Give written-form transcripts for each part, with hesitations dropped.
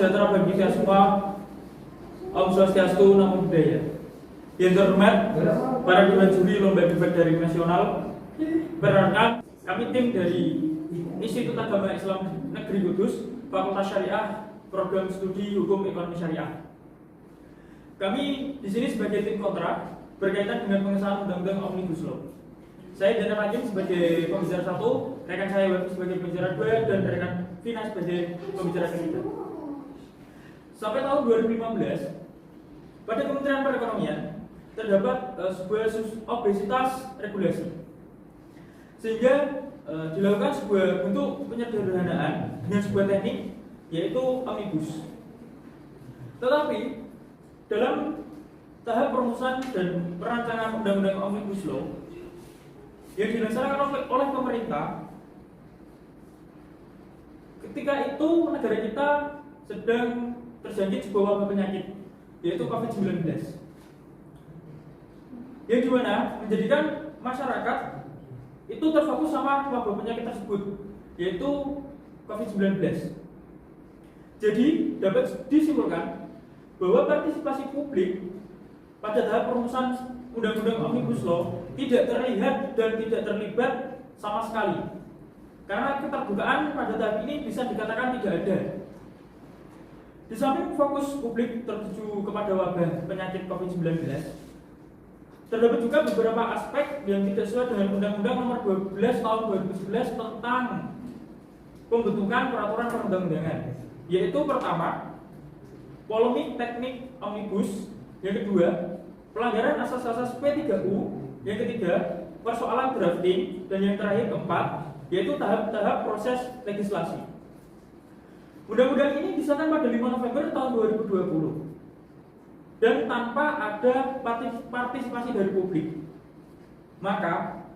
sejahtera bagi kita semua. Om Swastiastu, Namo Buddhaya. Yang terhormat para dewan juri lomba debat dari nasional, perkenalkan kami tim dari Institut Agama Islam Negeri Kudus, Fakultas Syariah, Program Studi Hukum Ekonomi Syariah. Kami di sini sebagai tim kontra berkaitan dengan pengesahan Undang-Undang Omnibus Law. Saya Dana Makin sebagai pembicara 1, rekan saya Wafi sebagai pembicara 2, dan rekan Vina sebagai pembicara 3. Sampai tahun 2015, pada Kementerian Perekonomian terdapat sebuah obesitas regulasi, sehingga dilakukan sebuah bentuk penyederhanaan dengan sebuah teknik, yaitu omnibus. Tetapi dalam tahap perumusan dan perancangan Undang-Undang Omnibus Law yang dilaksanakan oleh pemerintah, ketika itu negara kita sedang terjangkit sebuah wabah penyakit, yaitu COVID-19, yang dimana menjadikan masyarakat itu terfokus sama wabah penyakit tersebut, yaitu COVID-19. Jadi dapat disimpulkan bahwa partisipasi publik pada tahap perumusan Undang-Undang Omnibus Law tidak terlihat dan tidak terlibat sama sekali, karena keterbukaan pada tahap ini bisa dikatakan tidak ada. Di samping fokus publik tertuju kepada wabah penyakit COVID-19, terdapat juga beberapa aspek yang tidak sesuai dengan Undang-Undang Nomor 12 Tahun 2011 tentang pembentukan peraturan perundang-undangan, yaitu pertama, polemik teknik omnibus; yang kedua, pelanggaran asas-asas P3U; yang ketiga, persoalan drafting; dan yang terakhir keempat, yaitu tahap-tahap proses legislasi. Undang-undang ini disahkan pada 5 November tahun 2020 dan tanpa ada partisipasi dari publik. Maka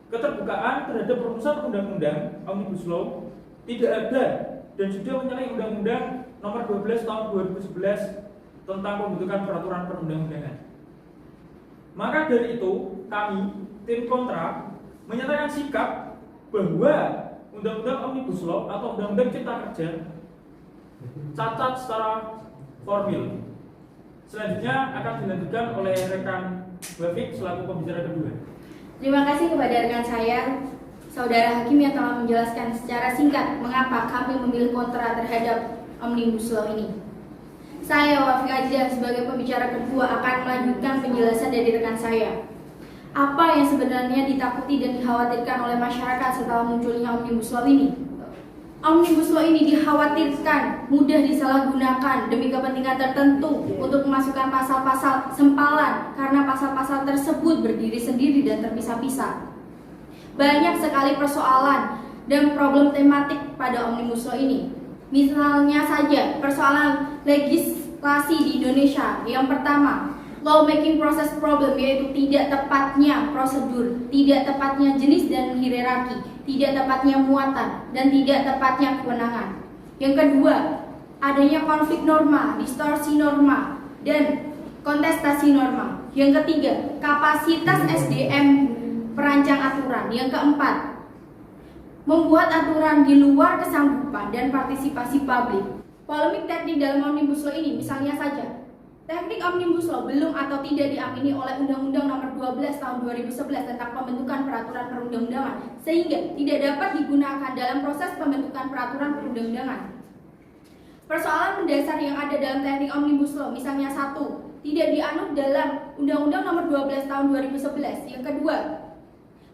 keterbukaan terhadap perumusan Undang-Undang Omnibus Law tidak ada dan sudah menyalahi Undang-Undang Nomor 12 Tahun 2011 tentang pembentukan peraturan perundang-undangan. Maka dari itu, kami tim kontra menyatakan sikap bahwa Undang-Undang Omnibus Law atau Undang-Undang Cipta Kerja cacat secara formil. Selanjutnya akan dilanjutkan oleh rekan Wafi selaku pembicara kedua. Terima kasih kepada rekan saya, Saudara Hakim, yang telah menjelaskan secara singkat mengapa kami memilih kontra terhadap Omnibus Law ini. Saya, Wafi Aja, sebagai pembicara kedua akan melanjutkan penjelasan dari rekan saya. Apa yang sebenarnya ditakuti dan dikhawatirkan oleh masyarakat setelah munculnya Omnibus Law ini? Omnibus Law ini dikhawatirkan mudah disalahgunakan demi kepentingan tertentu untuk memasukkan pasal-pasal sempalan, karena pasal-pasal tersebut berdiri sendiri dan terpisah-pisah. Banyak sekali persoalan dan problem tematik pada Omnibus Law ini. Misalnya saja persoalan legislasi di Indonesia. Yang pertama, lawmaking process problem, yaitu tidak tepatnya prosedur, tidak tepatnya jenis dan hierarki, tidak tepatnya muatan, dan tidak tepatnya kewenangan. Yang kedua, adanya konflik norma, distorsi norma, dan kontestasi norma. Yang ketiga, kapasitas SDM perancang aturan. Yang keempat, membuat aturan di luar kesanggupan dan partisipasi publik. Polemik teknik dalam Omnibus Law ini misalnya saja, teknik Omnibus Law belum atau tidak diamini oleh Undang-Undang Nomor 12 Tahun 2011 tentang pembentukan peraturan perundang-undangan, sehingga tidak dapat digunakan dalam proses pembentukan peraturan perundang-undangan. Persoalan mendasar yang ada dalam teknik Omnibus Law, misalnya satu, tidak dianut dalam Undang-Undang Nomor 12 Tahun 2011. Yang kedua,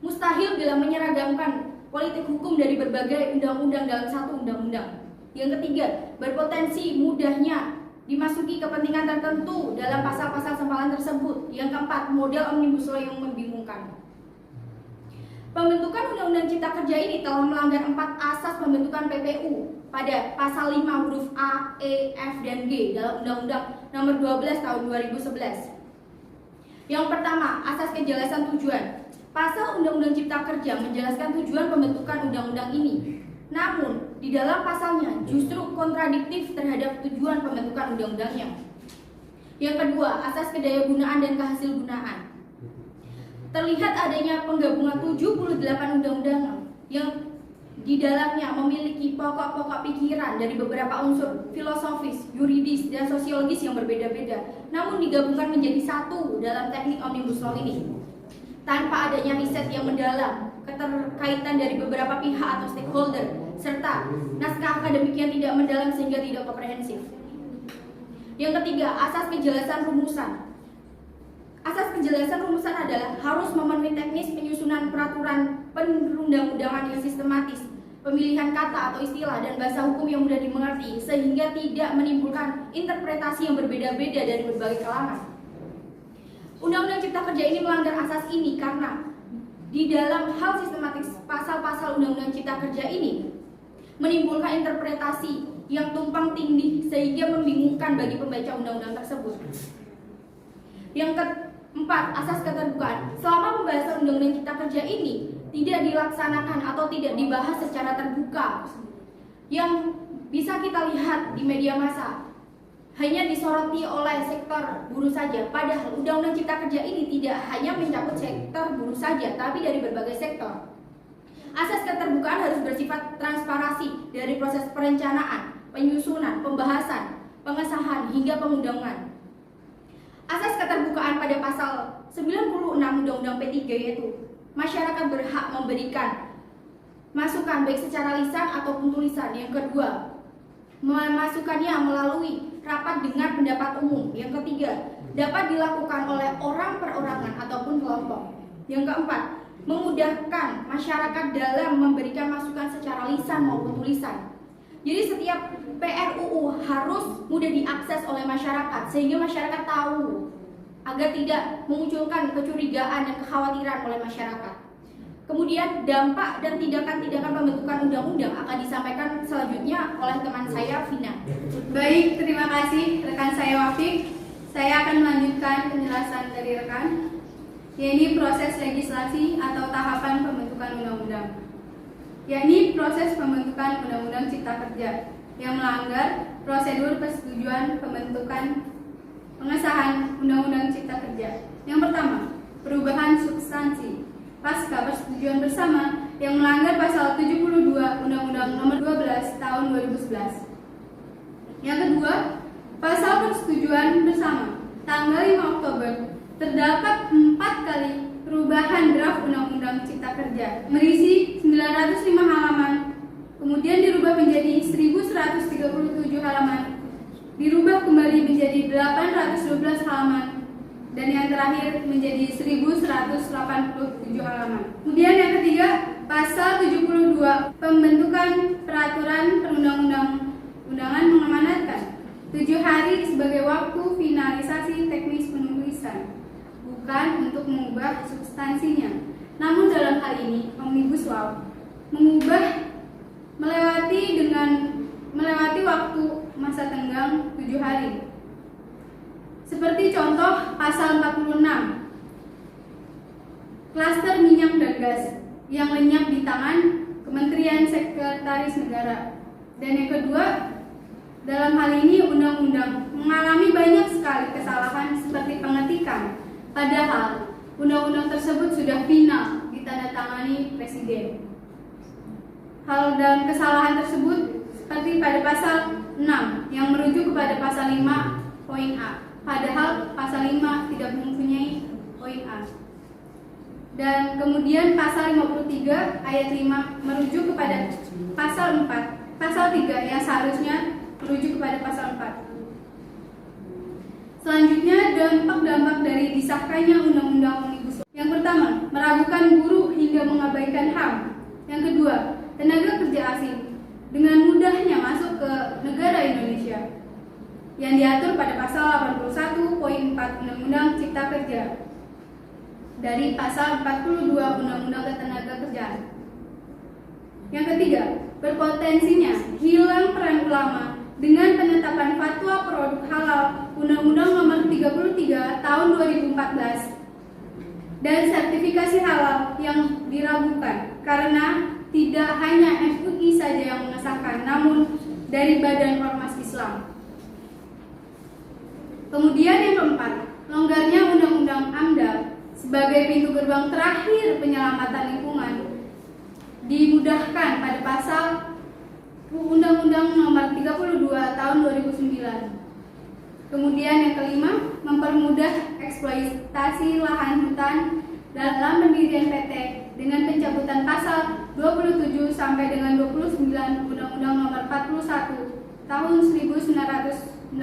mustahil bila menyeragamkan politik hukum dari berbagai undang-undang dalam satu undang-undang. Yang ketiga, berpotensi mudahnya dimasuki kepentingan tertentu dalam pasal-pasal sempalan tersebut. Yang keempat, model Omnibus Law yang membingungkan. Pembentukan Undang-Undang Cipta Kerja ini telah melanggar 4 asas pembentukan PPU pada pasal 5 huruf A, E, F, dan G dalam Undang-Undang Nomor 12 Tahun 2011. Yang pertama, asas kejelasan tujuan. Pasal Undang-Undang Cipta Kerja menjelaskan tujuan pembentukan undang-undang ini. Namun, di dalam pasalnya justru kontradiktif terhadap tujuan pembentukan undang-undangnya. Yang kedua, asas kedayagunaan dan kehasilgunaan. Terlihat adanya penggabungan 78 undang-undang yang di dalamnya memiliki pokok-pokok pikiran dari beberapa unsur filosofis, yuridis, dan sosiologis yang berbeda-beda, namun digabungkan menjadi satu dalam teknik Omnibus Law ini. Tanpa adanya riset yang mendalam, keterkaitan dari beberapa pihak atau stakeholder, serta naskah akademik yang tidak mendalam sehingga tidak komprehensif. Yang ketiga, asas kejelasan rumusan. Asas kejelasan rumusan adalah harus memenuhi teknis penyusunan peraturan perundang-undangan yang sistematis, pemilihan kata atau istilah, dan bahasa hukum yang mudah dimengerti, sehingga tidak menimbulkan interpretasi yang berbeda-beda dari berbagai kalangan. Undang-Undang Cipta Kerja ini melanggar asas ini karena di dalam hal sistematis pasal-pasal Undang-Undang Cipta Kerja ini menimbulkan interpretasi yang tumpang tindih sehingga membingungkan bagi pembaca undang-undang tersebut. Yang keempat, asas keterbukaan. Selama pembahasan Undang-Undang Cipta Kerja ini tidak dilaksanakan atau tidak dibahas secara terbuka, yang bisa kita lihat di media massa hanya disoroti oleh sektor buruh saja, padahal Undang-Undang Cipta Kerja ini tidak hanya mencakup sektor buruh saja, tapi dari berbagai sektor. Asas keterbukaan harus bersifat transparansi dari proses perencanaan, penyusunan, pembahasan, pengesahan, hingga pengundangan. Asas keterbukaan pada pasal 96 Undang-Undang P3 yaitu masyarakat berhak memberikan masukan baik secara lisan ataupun tulisan. Yang kedua, masukannya melalui rapat dengar pendapat umum. Yang ketiga, dapat dilakukan oleh orang perorangan ataupun kelompok. Yang keempat, memudahkan masyarakat dalam memberikan masukan secara lisan maupun tulisan. Jadi setiap PRUU harus mudah diakses oleh masyarakat sehingga masyarakat tahu agar tidak memunculkan kecurigaan dan kekhawatiran oleh masyarakat. Kemudian dampak dan tindakan-tindakan pembentukan undang-undang akan disampaikan selanjutnya oleh teman saya, Vina. Baik, terima kasih rekan saya Wafik. Saya akan melanjutkan penjelasan dari rekan, yakni proses legislasi atau tahapan pembentukan undang-undang. Yakni proses pembentukan Undang-Undang Cipta Kerja yang melanggar prosedur persetujuan pembentukan pengesahan Undang-Undang Cipta Kerja. Yang pertama, perubahan substansi pasca persetujuan bersama yang melanggar pasal 72 Undang-Undang Nomor 12 Tahun 2011. Yang kedua, pasal persetujuan bersama tanggal 5 Oktober terdapat 4 kali perubahan draft Undang-Undang Cipta Kerja berisi 905 halaman, kemudian dirubah menjadi 1137 halaman, dirubah kembali menjadi 812 halaman, dan yang terakhir menjadi 1187 halaman. Kemudian yang ketiga, pasal 72 pembentukan peraturan perundang-undangan mengamanatkan 7 hari sebagai waktu finalisasi teknis penulisan, bukan untuk mengubah substansinya. Namun dalam hal ini Omnibus Law mengubah melewati waktu masa tenggang 7 hari. Seperti contoh pasal 46, klaster minyak dan gas yang lenyap di tangan Kementerian Sekretaris Negara. Dan yang kedua, dalam hal ini undang-undang mengalami banyak sekali kesalahan seperti pengetikan, padahal undang-undang tersebut sudah final ditandatangani Presiden. Hal dan kesalahan tersebut seperti pada pasal 6 yang merujuk kepada pasal 5 poin A. Padahal pasal 5 tidak mempunyai poin A. Dan kemudian pasal 53 ayat 5 merujuk kepada pasal 4, pasal 3 yang seharusnya merujuk kepada pasal 4. Selanjutnya, dampak-dampak dari disahkannya Undang-Undang Omnibus Law. Yang pertama, meragukan buruh hingga mengabaikan HAM. Yang kedua, tenaga kerja asing dengan mudahnya masuk ke negara Indonesia yang diatur pada pasal 81 poin 4 Undang-Undang Cipta Kerja dari pasal 42 Undang-Undang Ketenagakerjaan. Yang ketiga, berpotensinya hilang peran ulama dengan penetapan fatwa produk halal Undang-Undang Nomor 33 Tahun 2014 dan sertifikasi halal yang diragukan karena tidak hanya MUI saja yang mengesahkan, namun dari Badan Ormas Islam. Kemudian yang keempat, longgarnya Undang-Undang AMDAL sebagai pintu gerbang terakhir penyelamatan lingkungan dimudahkan pada pasal Undang-Undang Nomor 32 Tahun 2009. Kemudian yang kelima, mempermudah eksploitasi lahan hutan dalam pendirian PT dengan pencabutan pasal 27 sampai dengan 29 Undang-Undang Nomor 41 Tahun 1999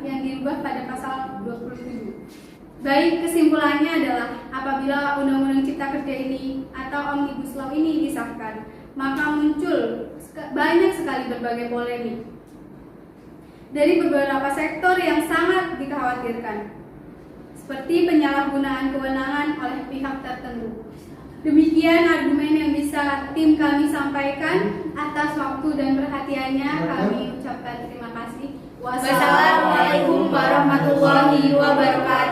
yang dirubah pada pasal 27. Baik, kesimpulannya adalah apabila Undang-Undang Cipta Kerja ini atau Omnibus Law ini disahkan, maka muncul banyak sekali berbagai polemik dari beberapa sektor yang sangat dikhawatirkan, seperti penyalahgunaan kewenangan oleh pihak tertentu. Demikian argumen yang bisa tim kami sampaikan. Atas waktu dan perhatiannya kami ucapkan terima kasih. Wassalamualaikum warahmatullahi wabarakatuh.